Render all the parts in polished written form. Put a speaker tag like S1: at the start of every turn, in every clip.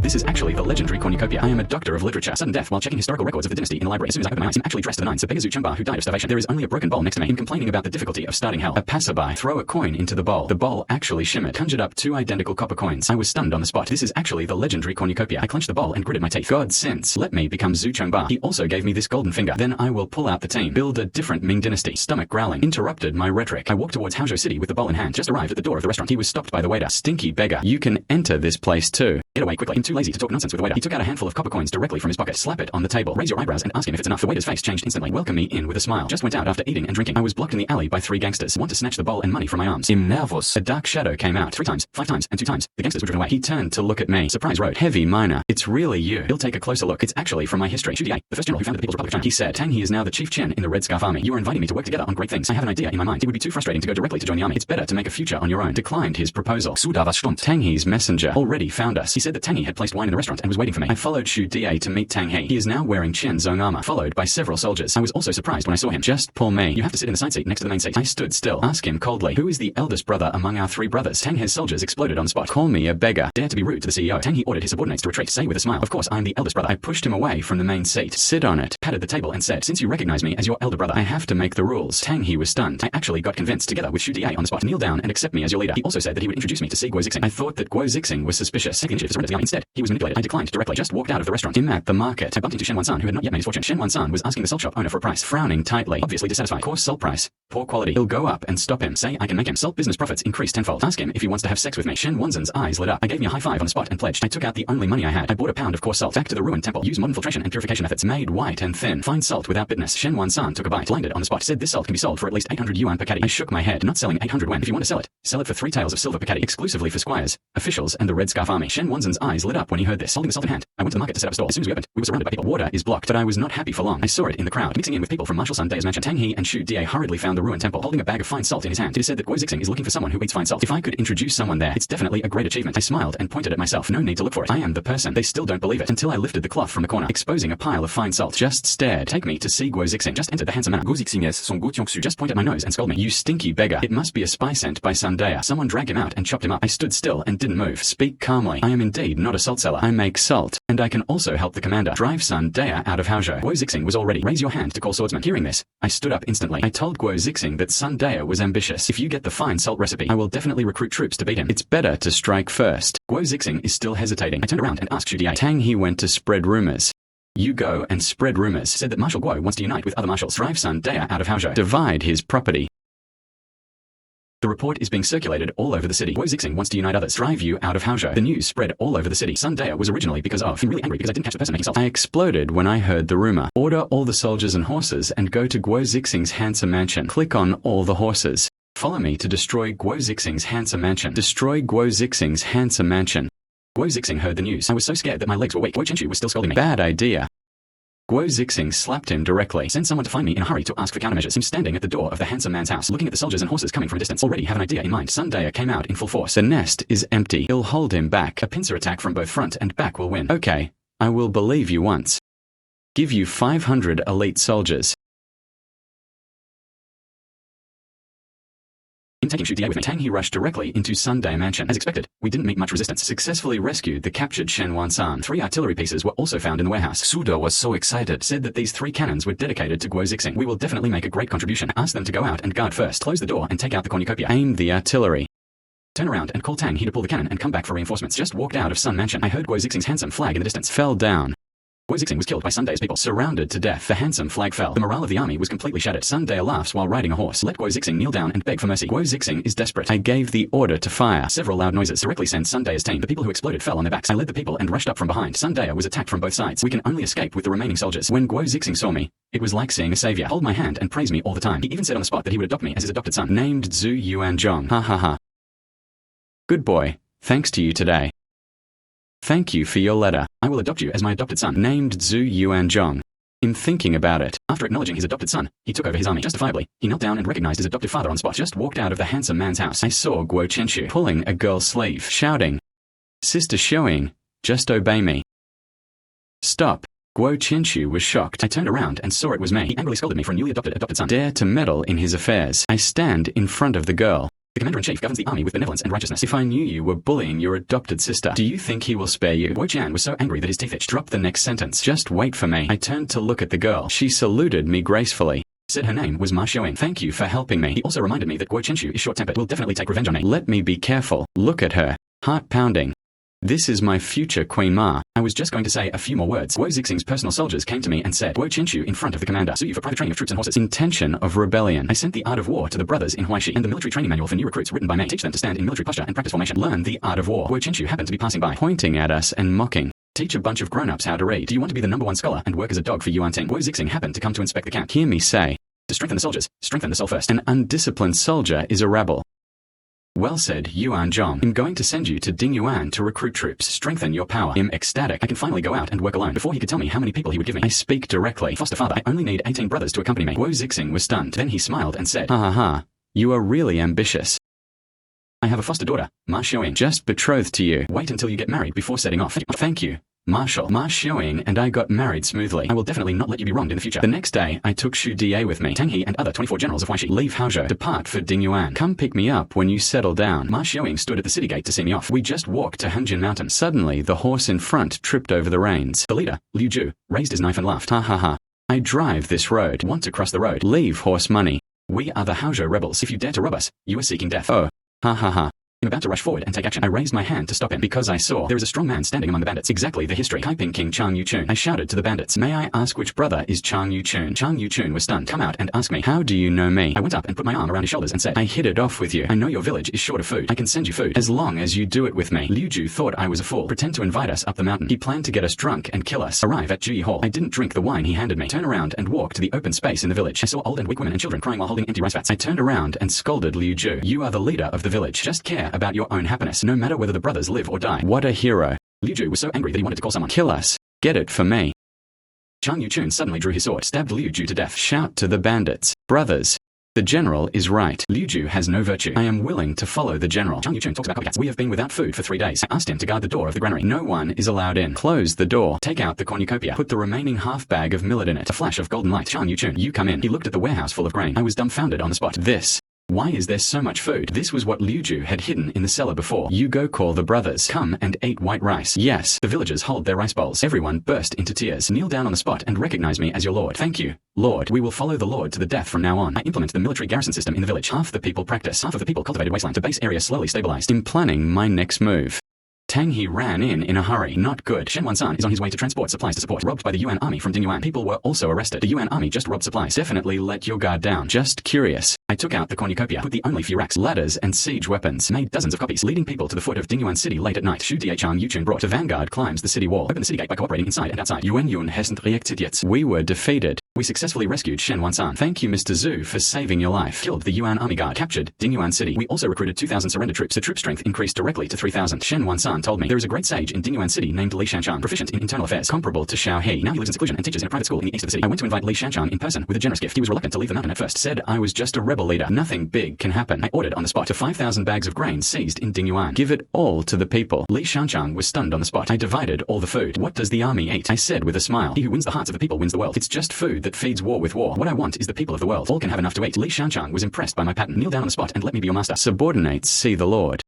S1: This is actually the legendary cornucopia. I am a doctor of literature. Sudden death while checking historical records of the dynasty in the library. As soon as I open my eyes, I'm actually dressed to the nines. The beggar Zhu Chongba who died of starvation. There is only a broken bowl next to me. Him complaining about the difficulty of starting hell. A passerby. Throw a coin into the bowl. The bowl actually shimmered. Conjured up 2 identical copper coins. I was stunned on the spot. This is actually the legendary cornucopia. I clenched the bowl and gritted my teeth. God sense. Let me become Zhu Chongba. He also gave me this golden finger. Then I will pull out the team. Build a different Ming Dynasty. Stomach growling. Interrupted my rhetoric. I walked towards Haozhou City with the bowl in hand. Just arrived at the door of the restaurant. He was stopped by the waiter. Stinky beggar. You can enter this place too. Get away quickly. I'm too lazy to talk nonsense with the waiter. He took out a handful of copper coins directly from his pocket. Slap it on the table. Raise your eyebrows and ask him if it's enough. The waiter's face changed instantly. Welcome me in with a smile. Just went out after eating and drinking. I was blocked in the alley by 3 gangsters. Want to snatch the bowl and money from my arms. Im nervous. A dark shadow came out. 3 times, 5 times, and 2 times. The gangsters were driven away. He turned to look at me. Surprise wrote. Heavy minor. It's really you. He'll take a closer look. It's actually from my history. Xu Di, the first general who founded the People's Republic of China. He said, Tang He is now the chief Chen in the Red Scarf Army. You are inviting me to work together on great things. I have an idea in my mind. It would be too frustrating to go directly to join the army. It's better to make a future on your own. Declined his proposal. Tang He's messenger already found us. He said that Tang He had placed wine in the restaurant and was waiting for me. I followed Xu Di to meet Tang He. He is now wearing Chen Zong armor, followed by several soldiers. I was also surprised when I saw him. Just pull me. You have to sit in the side seat next to the main seat. I stood still. Ask him coldly. Who is the eldest brother among our 3 brothers? Tang He's soldiers exploded on the spot. Call me a beggar. Dare to be rude to the CEO. Tang He ordered his subordinates to retreat. Say with a smile. Of course, I'm the eldest brother. I pushed him away from the main seat. Sit on it. Patted the table and said, since you recognize me as your elder brother, I have to make the rules. Tang He was stunned. I actually got convinced together with Xu Di on the spot. Kneel down and accept me as your leader. He also said that he would introduce me to See Guo Zixing. I thought that Guo Zixing was suspicious. Take the initiative to surrender to the army. Instead, he was manipulated. I declined directly. Just walked out of the restaurant. Him at the market. I bumped into Shen Wansan, who had not yet made his fortune. Shen Wansan was asking the salt shop owner for a price, frowning tightly, obviously dissatisfied. Coarse salt price. Poor quality. He'll go up and stop him. Say I can make him. Salt business profits increase tenfold. Ask him if he wants to have sex with me. Shen Wansan's eyes lit up. I gave me a high five on the spot and pledged. I took out the only money I had. I bought a pound of coarse salt. Back to the ruined temple. Use modern filtration and purification methods. Made white and thin. Fine salt without bitterness. Shen Wansan took a bite. Blinded on the spot. Said this salt can be sold for at least 800 yuan per caddy. I shook my head. Not selling 800 yuan. If you want to sell it for 3 taels of silver per caddy. Exclusively for squires, officials, and the Red Scarf Army. Shen Wansan's eyes lit up when he heard this. Holding the salt in hand, I went to the market to set up a stall. As soon as we opened, we were surrounded by people. Water is blocked, but I was not happy for long. I saw it in the crowd, mixing in with people from Marshal Sun Dae's mansion. Tang He and Xu Di hurriedly found the ruined temple, holding a bag of fine salt in his hand. It is said that Guo Zixing is looking for someone who eats fine salt. If I could introduce someone there, it's definitely a great achievement. I smiled and pointed at myself. No need to look for it. I am the person. They still don't believe it until I lifted the cloth from the corner, exposing a pile of fine salt. Just stared. Take me to see Guo Zixing. Just entered the handsome man. Guo Zixing is son Guo Tiongsu. Just point at my nose and scold me. You stinky beggar. It must be a spy sent by Sun Dea. Someone dragged him out and chopped him up. I stood still and didn't move. Speak calmly. I am indeed not a salt seller. I make salt, and I can also help the commander. Drive Sun Dea out of Haozhou. Guo Zixing was all ready. Raise your hand to call swordsman. Hearing this, I stood up instantly. I told Guo Zixing that Sun Dea was ambitious. If you get the fine salt recipe, I will definitely recruit troops to beat him. It's better to strike first. Guo Zixing is still hesitating. I turned around and asked Xu Di. Tang He went to spread rumors. You go and spread rumors. Said that Marshal Guo wants to unite with other marshals. Drive Sun Dea out of Haozhou. Divide his property. The report is being circulated all over the city. Guo Zixing wants to unite others. Drive you out of Haozhou. The news spread all over the city. Sun Dea was originally because of. I'm really angry because I didn't catch the person making salt. I exploded when I heard the rumor. Order all the soldiers and horses and go to Guo Zixing's handsome mansion. Click on all the horses. Follow me to destroy Guo Zixing's handsome mansion. Destroy Guo Zixing's handsome mansion. Guo Zixing heard the news. I was so scared that my legs were weak. Guo Chenchu was still scolding me. Bad idea. Guo Zixing slapped him directly. Send someone to find me in a hurry to ask for countermeasures. Him standing at the door of the handsome man's house, looking at the soldiers and horses coming from a distance. Already have an idea in mind. Sun Dea came out in full force. The nest is empty. He'll hold him back. A pincer attack from both front and back will win. Okay, I will believe you once. Give you 500 elite soldiers. In taking Xu Di with me, Tang He rushed directly into Sun Dea mansion. As expected, we didn't meet much resistance. Successfully rescued the captured Shen Wansan. 3 artillery pieces were also found in the warehouse. Suda was so excited. Said that these 3 cannons were dedicated to Guo Zixing. We will definitely make a great contribution. Ask them to go out and guard first. Close the door and take out the cornucopia. Aim the artillery. Turn around and call Tang He to pull the cannon and come back for reinforcements. Just walked out of Sun Mansion. I heard Guo Zixing's handsome flag in the distance. Fell down. Guo Zixing was killed by Sun Dea's people, surrounded to death. The handsome flag fell. The morale of the army was completely shattered. Sun Dea laughs while riding a horse. Let Guo Zixing kneel down and beg for mercy. Guo Zixing is desperate. I gave the order to fire. Several loud noises directly sent Sun Dea's team. The people who exploded fell on their backs. I led the people and rushed up from behind. Sun Dea was attacked from both sides. We can only escape with the remaining soldiers. When Guo Zixing saw me, it was like seeing a savior. Hold my hand and praise me all the time. He even said on the spot that he would adopt me as his adopted son. Named Zhu Yuanzhong. Ha ha ha. Good boy. Thanks to you today. Thank you for your letter. I will adopt you as my adopted son. Named Zhu Yuanzhong. In thinking about it, after acknowledging his adopted son, he took over his army. Justifiably, he knelt down and recognized his adoptive father on spot. Just walked out of the handsome man's house. I saw Guo Chenchu pulling a girl's sleeve, shouting, Sister Showing, just obey me. Stop. Guo Chenchu was shocked. I turned around and saw it was me. He angrily scolded me for a newly adopted son. Dare to meddle in his affairs. I stand in front of the girl. The commander-in-chief governs the army with benevolence and righteousness. If I knew you were bullying your adopted sister, do you think he will spare you? Wo Jian was so angry that his teeth itched. Drop the next sentence. Just wait for me. I turned to look at the girl. She saluted me gracefully. Said her name was Ma Xiaoying. Thank you for helping me. He also reminded me that Guo Chenshu is short-tempered. Will definitely take revenge on me. Let me be careful. Look at her. Heart pounding. This is my future Queen Ma. I was just going to say a few more words. Wo Zixing's personal soldiers came to me and said, Guo Chenshu in front of the commander. Sue you for private training of troops and horses. Intention of rebellion. I sent the art of war to the brothers in Huaishi and the military training manual for new recruits written by me. Teach them to stand in military posture and practice formation. Learn the art of war. Guo Chenshu happened to be passing by, pointing at us and mocking. Teach a bunch of grown-ups how to read. Do you want to be the #1 scholar and work as a dog for Yuan Ting? Wo Zixing happened to come to inspect the camp. Hear me say, to strengthen the soldiers, strengthen the soul first. An undisciplined soldier is a rebel. Well said, Yuan Zhong. I'm going to send you to Dingyuan to recruit troops. Strengthen your power. I'm ecstatic. I can finally go out and work alone. Before he could tell me how many people he would give me, I speak directly. Foster father, I only need 18 brothers to accompany me. Wo Zixing was stunned. Then he smiled and said, ha ha ha. You are really ambitious. I have a foster daughter, Ma Xiaoying, just betrothed to you. Wait until you get married before setting off. Thank you. Marshal, Ma Xiaoying and I got married smoothly. I will definitely not let you be wronged in the future. The next day, I took Xu Da with me, Tang He and other 24 generals of Huaishi. Leave Haozhou. Depart for Dingyuan. Come pick me up when you settle down. Ma Xiaoying stood at the city gate to see me off. We just walked to Hanjin Mountain. Suddenly, the horse in front tripped over the reins. The leader, Liu Zhu, raised his knife and laughed. Ha ha ha. I drive this road. Want to cross the road. Leave horse money. We are the Haozhou rebels. If you dare to rob us, you are seeking death. Oh. Ha ha ha. I'm about to rush forward and take action. I raised my hand to stop him because I saw there is a strong man standing among the bandits. Exactly the history. Kaiping King Chang Yuchun. I shouted to the bandits, may I ask which brother is Chang Yuchun? Chang Yuchun was stunned. Come out and ask me. How do you know me? I went up and put my arm around his shoulders and said, I hit it off with you. I know your village is short of food. I can send you food as long as you do it with me. Liu Zhu thought I was a fool. Pretend to invite us up the mountain. He planned to get us drunk and kill us. Arrive at Juyi Hall. I didn't drink the wine he handed me. Turn around and walk to the open space in the village. I saw old and weak women and children crying while holding empty rice vats. I turned around and scolded Liu Zhu. You are the leader of the village. Just care about your own happiness, no matter whether the brothers live or die. What a hero. Liu Zhu was so angry that he wanted to call someone. Kill us. Get it for me. Chang Yuchun suddenly drew his sword, stabbed Liu Zhu to death. Shout to the bandits. Brothers. The general is right. Liu Zhu has no virtue. I am willing to follow the general. Chang Yuchun talks about copycats. We have been without food for 3 days. I asked him to guard the door of the granary. No one is allowed in. Close the door. Take out the cornucopia. Put the remaining half bag of millet in it. A flash of golden light. Chang Yuchun, you come in. He looked at the warehouse full of grain. I was dumbfounded on the spot. Why is there so much food? This was what Liu Zhu had hidden in the cellar before. You go call the brothers. Come and eat white rice. Yes. The villagers hold their rice bowls. Everyone burst into tears. Kneel down on the spot and recognize me as your lord. Thank you, Lord. We will follow the Lord to the death from now on. I implement the military garrison system in the village. Half the people practice. Half of the people cultivated wasteland. The base area slowly stabilized. I'm planning my next move. Tang He ran in a hurry. Not good. Shen Wansan is on his way to transport supplies to support. Robbed by the Yuan army from Dingyuan. People were also arrested. The Yuan army just robbed supplies. Definitely let your guard down. Just curious. I took out the cornucopia, put the only few racks, ladders and siege weapons, made dozens of copies, leading people to the foot of Dingyuan city late at night. Xu Da Chang Yuchun brought. The vanguard climbs the city wall. Open the city gate by cooperating inside and outside. Yuan Yun hasn't reacted yet. We were defeated. We successfully rescued Shen Wansan. Thank you, Mr. Zhu, for saving your life. Killed the Yuan army guard. Captured Dingyuan city. We also recruited 2,000 surrender troops. The troop strength increased directly to 3,000. Shen Wansan told me there is a great sage in Dingyuan city named Li Shanchang, proficient in internal affairs, comparable to Xiao He. Now he lives in seclusion and teaches in a private school in the east of the city. I went to invite Li Shanchang in person with a generous gift. He was reluctant to leave the mountain at first. Said I was just a rebel leader. Nothing big can happen. I ordered on the spot to 5,000 bags of grain seized in Dingyuan. Give it all to the people. Li Shanchang was stunned on the spot. I divided all the food. What does the army eat? I said with a smile. He who wins the hearts of the people wins the world. It's just food that feeds war with war. What I want is the people of the world. All can have enough to eat. Li Shanchang was impressed by my pattern. Kneel down on the spot and let me be your master. Subordinates see the Lord.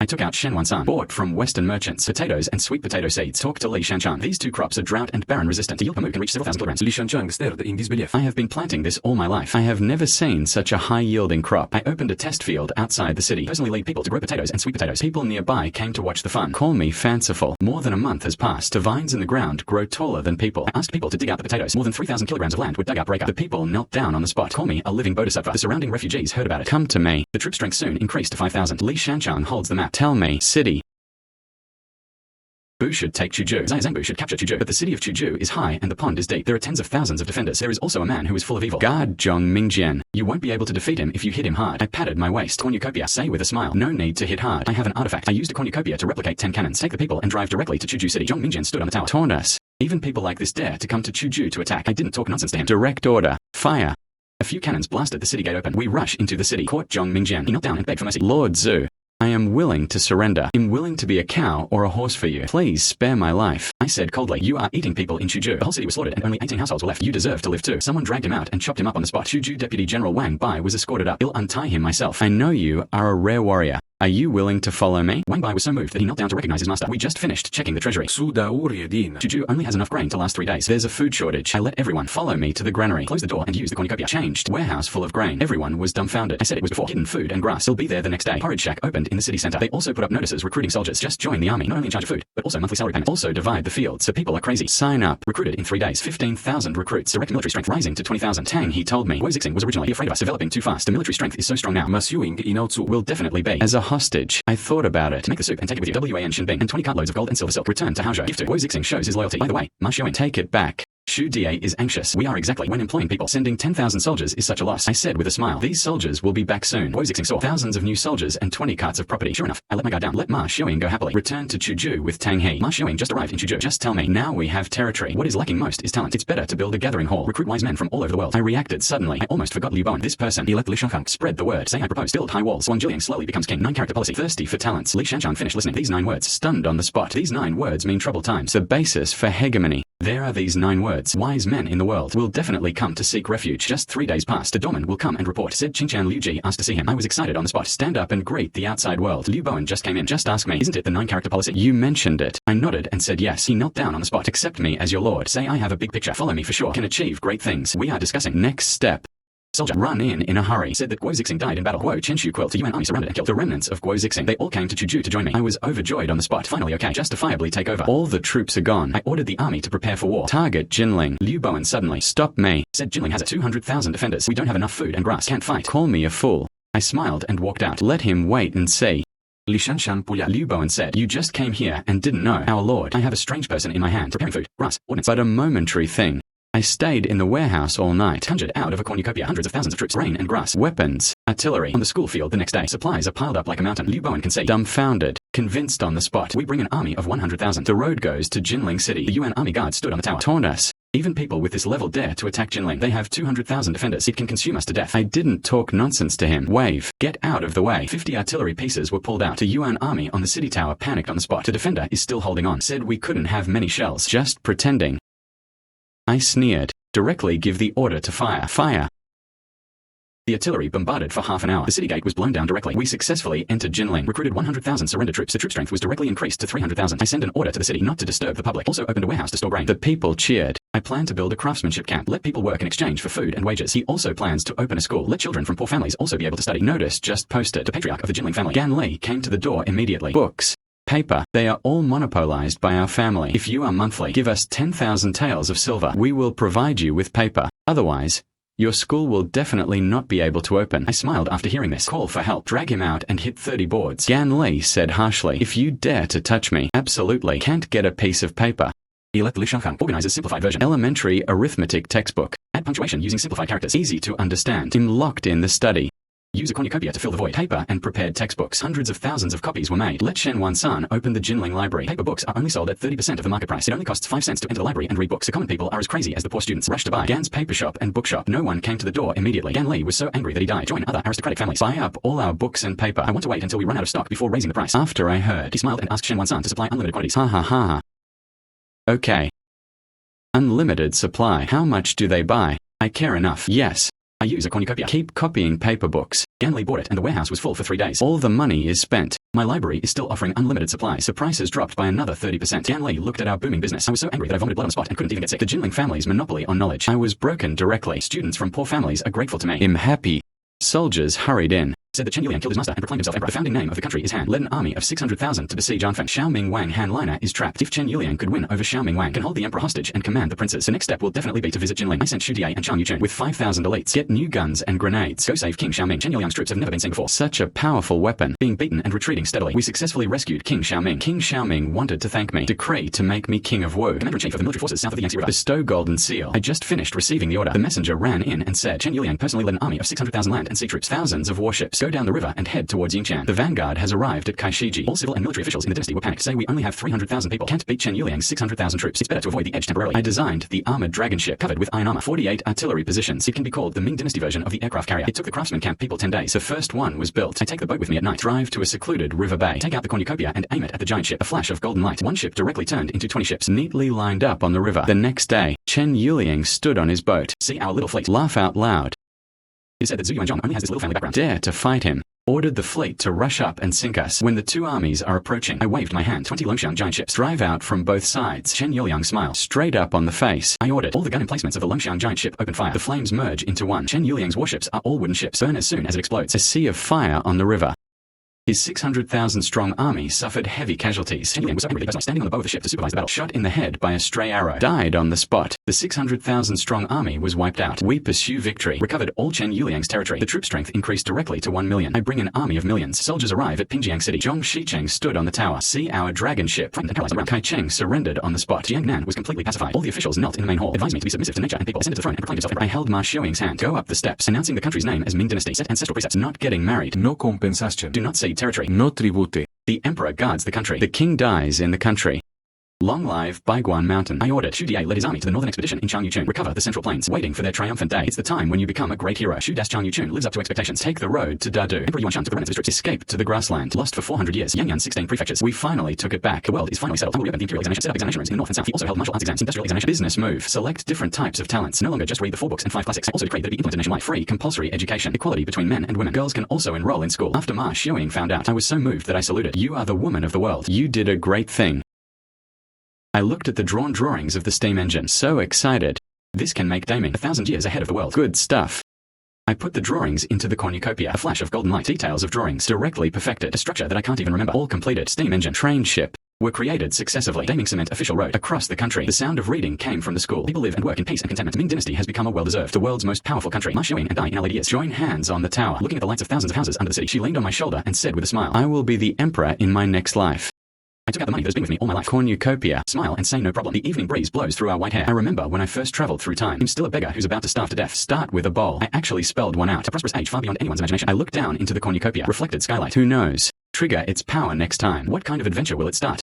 S1: I took out Shen Wansan, bought from Western merchants, potatoes and sweet potato seeds. Talked to Li Shanchang. These two crops are drought and barren resistant. The yield per move can reach several thousand kilograms. Li Shanchang stared in disbelief. I have been planting this all my life. I have never seen such a high-yielding crop. I opened a test field outside the city. Personally lead people to grow potatoes and sweet potatoes. People nearby came to watch the fun. Call me fanciful. More than a month has passed. The vines in the ground grow taller than people. I asked people to dig out the potatoes. More than 3,000 kilograms of land were dug up. Break up. The people knelt down on the spot. Call me a living bodhisattva. The surrounding refugees heard about it. Come to me. The troop strength soon increased to 5,000. Li Shanchang holds the map. Tell me, city. Bu should take Chuzhou. Zhangbu should capture Chuzhou. But the city of Chuzhou is high and the pond is deep. There are tens of thousands of defenders. There is also a man who is full of evil. Guard Zhong Mingjian. You won't be able to defeat him if you hit him hard. I patted my waist. Cornucopia. Say with a smile. No need to hit hard. I have an artifact. I used a cornucopia to replicate 10 cannons. Take the people and drive directly to Chuzhou city. Zhong Mingjian stood on the tower. Taunt us. Even people like this dare to come to Chuzhou to attack. I didn't talk nonsense to him. Direct order. Fire. A few cannons blasted the city gate open. We rush into the city. Caught Zhong Mingjian. He knelt down and begged for mercy. Lord Zhu. I am willing to surrender. I'm willing to be a cow or a horse for you. Please spare my life. I said coldly, you are eating people in Chuzhou. The whole city was slaughtered and only 18 households were left. You deserve to live too. Someone dragged him out and chopped him up on the spot. Chuzhou Deputy General Wang Bai was escorted up. I'll untie him myself. I know you are a rare warrior. Are you willing to follow me? Wang Bai was so moved that he knelt down to recognize his master. We just finished checking the treasury. Chuzhou only has enough grain to last 3 days. There's a food shortage. I let everyone follow me to the granary. Close the door and use the cornucopia. Changed. Warehouse full of grain. Everyone was dumbfounded. I said it was before. Hidden food and grass. He'll be there the next day. Porridge shack opened in the city center. They also put up notices recruiting soldiers. Just join the army. Not only in charge of food, but also monthly salary payment. Also divide the field. So people are crazy. Sign up. Recruited in 3 days. 15,000 recruits. Direct military strength rising to 20,000. Tang, he told me. Guo Zixing was originally afraid of us developing too fast. The military strength is so strong now. Will definitely be. As a hostage. I thought about it. Make the soup and take it with you. WAN Shinbing and 20 cartloads of gold and silver silk. Return to Haozhou. Gift to Guo Zixing shows his loyalty. By the way, Ma Xiuing, take it back. Xu Da is anxious. We are exactly when employing people. Sending 10,000 soldiers is such a loss. I said with a smile. These soldiers will be back soon. Guo Zixing saw thousands of new soldiers and 20 carts of property. Sure enough, I let my guard down. Let Ma Xiuing go happily. Return to Chuzhou with Tang He. Ma Xiuing just arrived in Chuzhou. Just tell me. Now we have territory. What is lacking most is talent. It's better to build a gathering hall. Recruit wise men from all over the world. I reacted suddenly. I almost forgot Liu Bowen. This person. He let Li Shankang spread the word. Say I propose. Build high walls. Wang Jiliang slowly becomes king. 9-character policy. Thirsty for talents. Li Shanshan finished listening. These 9 words. Stunned on the spot. These 9 words mean troubled times. The basis for hegemony. There are these 9 words. Wise men in the world will definitely come to seek refuge. Just 3 days passed. A doorman will come and report. Said Qingqian Liu Ji asked to see him. I was excited on the spot. Stand up and greet the outside world. Liu Bowen just came in. Just ask me. Isn't it the 9-character policy? You mentioned it. I nodded and said yes. He knelt down on the spot. Accept me as your lord. Say I have a big picture. Follow me for sure. Can achieve great things. We are discussing. Next step. Soldier, run in a hurry. Said that Guo Zixing died in battle. Guo Chenshu quilt to Yuan army surrounded and killed the remnants of Guo Zixing. They all came to Chuzhou to join me. I was overjoyed on the spot. Finally okay. Justifiably take over. All the troops are gone. I ordered the army to prepare for war. Target Jinling. Liu Bowen suddenly. Stop me. Said Jinling has 200,000 defenders. We don't have enough food and grass. Can't fight. Call me a fool. I smiled and walked out. Let him wait and see. Li Shanshan Puya. Liu Bowen said, you just came here and didn't know. Our lord. I have a strange person in my hand. Preparing food, grass, ordnance. But a momentary thing. I stayed in the warehouse all night. 100 out of a cornucopia. Hundreds of thousands of troops. Rain and grass. Weapons. Artillery. On the school field the next day. Supplies are piled up like a mountain. Liu Bowen can see. Dumbfounded. Convinced on the spot. We bring an army of 100,000. The road goes to Jinling City. The Yuan army guard stood on the tower. Taunt us. Even people with this level dare to attack Jinling. They have 200,000 defenders. It can consume us to death. I didn't talk nonsense to him. Wave. Get out of the way. 50 artillery pieces were pulled out. The Yuan army on the city tower panicked on the spot. The defender is still holding on. Said we couldn't have many shells. Just pretending. I sneered. Directly give the order to fire. Fire. The artillery bombarded for half an hour. The city gate was blown down directly. We successfully entered Jinling. Recruited 100,000 surrender troops. The troop strength was directly increased to 300,000. I sent an order to the city not to disturb the public. Also opened a warehouse to store grain. The people cheered. I plan to build a craftsmanship camp. Let people work in exchange for food and wages. He also plans to open a school. Let children from poor families also be able to study. Notice just posted. The patriarch of the Jinling family. Gan Li came to the door immediately. Books. Paper. They are all monopolized by our family. If you are monthly, give us 10,000 taels of silver. We will provide you with paper. Otherwise, your school will definitely not be able to open. I smiled after hearing this. Call for help. Drag him out and hit 30 boards. Gan Li said harshly, if you dare to touch me, absolutely can't get a piece of paper. He let Li Shankang organize a simplified version. Elementary arithmetic textbook. Add punctuation using simplified characters. Easy to understand. I'm locked in the study. Use a cornucopia to fill the void. Paper and prepared textbooks. Hundreds of thousands of copies were made. Let Shen Wansan open the Jinling library. Paper books are only sold at 30% of the market price. It only costs 5 cents to enter the library and read books. The common people are as crazy as the poor students. Rush to buy. Gan's paper shop and bookshop. No one came to the door immediately. Gan Li was so angry that he died. Join other aristocratic families. Buy up all our books and paper. I want to wait until we run out of stock before raising the price. After I heard, he smiled and asked Shen Wansan to supply unlimited quantities. Ha ha ha. Okay. Unlimited supply. How much do they buy? I care enough. Yes. I use a cornucopia. Keep copying paper books. Gan Li bought it and the warehouse was full for 3 days. All the money is spent. My library is still offering unlimited supplies. The price has dropped by another 30%. Gan Li looked at our booming business. I was so angry that I vomited blood on the spot and couldn't even get sick. The Jinling family's monopoly on knowledge. I was broken directly. Students from poor families are grateful to me. I'm happy. Soldiers hurried in. Said that Chen Yuliang killed his master and proclaimed himself emperor. The founding name of the country is Han. Led an army of 600,000 to besiege Anfeng. Xiaoming Wang Han Liner is trapped. If Chen Yuliang could win over Xiaoming Wang, can hold the emperor hostage and command the princes. The next step will definitely be to visit Jinling. I sent Xu Diei and Chang Yuchun with 5,000 elites. Get new guns and grenades. Go save King Xiaoming. Chen Yuliang's troops have never been seen before. Such a powerful weapon. Being beaten and retreating steadily. We successfully rescued King Xiaoming. King Xiaoming wanted to thank me. Decree to make me king of Wu. Commander-in-chief of the military forces south of the Yangtze River. Bestow golden seal. I just finished receiving the order. The messenger ran in and said, Chen Yuliang personally led an army of 600,000 land and sea troops. Thousands of warships. Go down the river and head towards Yingqian. The vanguard has arrived at Kaishiji. All civil and military officials in the dynasty were panicked. Say we only have 300,000 people. Can't beat Chen Yuliang's 600,000 troops. It's better to avoid the edge temporarily. I designed the armored dragon ship covered with iron armor. 48 artillery positions. It can be called the Ming Dynasty version of the aircraft carrier. It took the craftsman camp people 10 days. The first one was built. I take the boat with me at night. Drive to a secluded river bay. Take out the cornucopia and aim it at the giant ship. A flash of golden light. One ship directly turned into 20 ships, neatly lined up on the river. The next day, Chen Yuliang stood on his boat. See our little fleet. Laugh out loud. It is said that Zhu Yuanzhong only has this little family background. Dare to fight him. Ordered the fleet to rush up and sink us. When the two armies are approaching, I waved my hand. 20 Longxiang giant ships drive out from both sides. Chen Yuliang smiles straight up on the face. I ordered all the gun emplacements of the Longxiang giant ship open fire. The flames merge into one. Chen Yuliang's warships are all wooden ships. Burn as soon as it explodes. A sea of fire on the river. His 600,000-strong army suffered heavy casualties. Chen Yuliang was so angry that standing on the bow of the ship to supervise the battle, shot in the head by a stray arrow, died on the spot. The 600,000-strong army was wiped out. We pursue victory. Recovered all Chen Yuliang's territory. The troop strength increased directly to 1 million. I bring an army of millions. Soldiers arrive at Pingjiang City. Zhong Shicheng stood on the tower. See our dragon ship. Frightened and paralyzed around. Kai Cheng surrendered on the spot. Jiangnan was completely pacified. All the officials knelt in the main hall. Advised me to be submissive to nature and people. Ascended to the throne and proclaimed himself. I held Ma Xiuying's hand. Go up the steps, announcing the country's name as Ming Dynasty. Set ancestral precepts. Not getting married.
S2: No compensation.
S1: Do not cede territory.
S2: No tribute.
S1: The emperor guards the country. The king dies in the country. Long live Baiguan Mountain. I ordered Xu Die led his army to the northern expedition in Changyuchun. Recover the central plains, waiting for their triumphant day. It's the time when you become a great hero. Xu Changyuchun lives up to expectations. Take the road to Dadu. Emperor Yuanshan took the remnants of his troops. Escaped to the grassland. Lost for 400 years. Yanyan 16 prefectures. We finally took it back. The world is finally settled. I will reopen the imperial examination. Set up examination rooms in the north and south. He also held martial arts exams. Industrial examination. Business move. Select different types of talents. No longer just read the 4 books and 5 classics. I also decreed that it be implemented nationwide. Free, compulsory education. Equality between men and women. Girls can also enroll in school. After Ma Xiuying found out, I was so moved that I saluted. You are the woman of the world. You did a great thing. I looked at the drawn drawings of the steam engine. So excited. This can make Daming 1,000 years ahead of the world. Good stuff. I put the drawings into the cornucopia. A flash of golden light. Details of drawings. Directly perfected. A structure that I can't even remember. All completed. Steam engine. Train ship. Were created successively. Daming cement official road. Across the country. The sound of reading came from the school. People live and work in peace and contentment. Ming Dynasty has become a well-deserved. The world's most powerful country. Ma Xiuying and I in our lady years join hands on the tower. Looking at the lights of thousands of houses under the city. She leaned on my shoulder and said with a smile, I will be the emperor in my next life. I took out the money that has been with me all my life. Cornucopia. Smile and say no problem. The evening breeze blows through our white hair. I remember when I first traveled through time. I'm still a beggar who's about to starve to death. Start with a bowl. I actually spelled one out. A prosperous age far beyond anyone's imagination. I looked down into the cornucopia. Reflected skylight. Who knows? Trigger its power next time. What kind of adventure will it start?